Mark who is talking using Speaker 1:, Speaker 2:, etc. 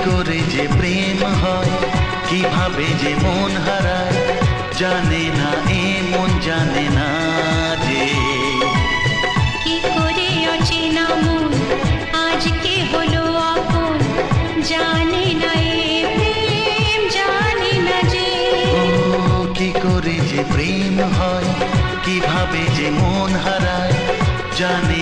Speaker 1: করে যে প্রেম হয়, কিভাবে যে মন হারায়, জানে না এ মন জানে না যে
Speaker 2: কি করে অচেনা মন আজকে হলো আপন, জানে না এ প্রেম জানে না যে।
Speaker 1: ও কি করে যে প্রেম হয়, কিভাবে যে মন হারায়, জানে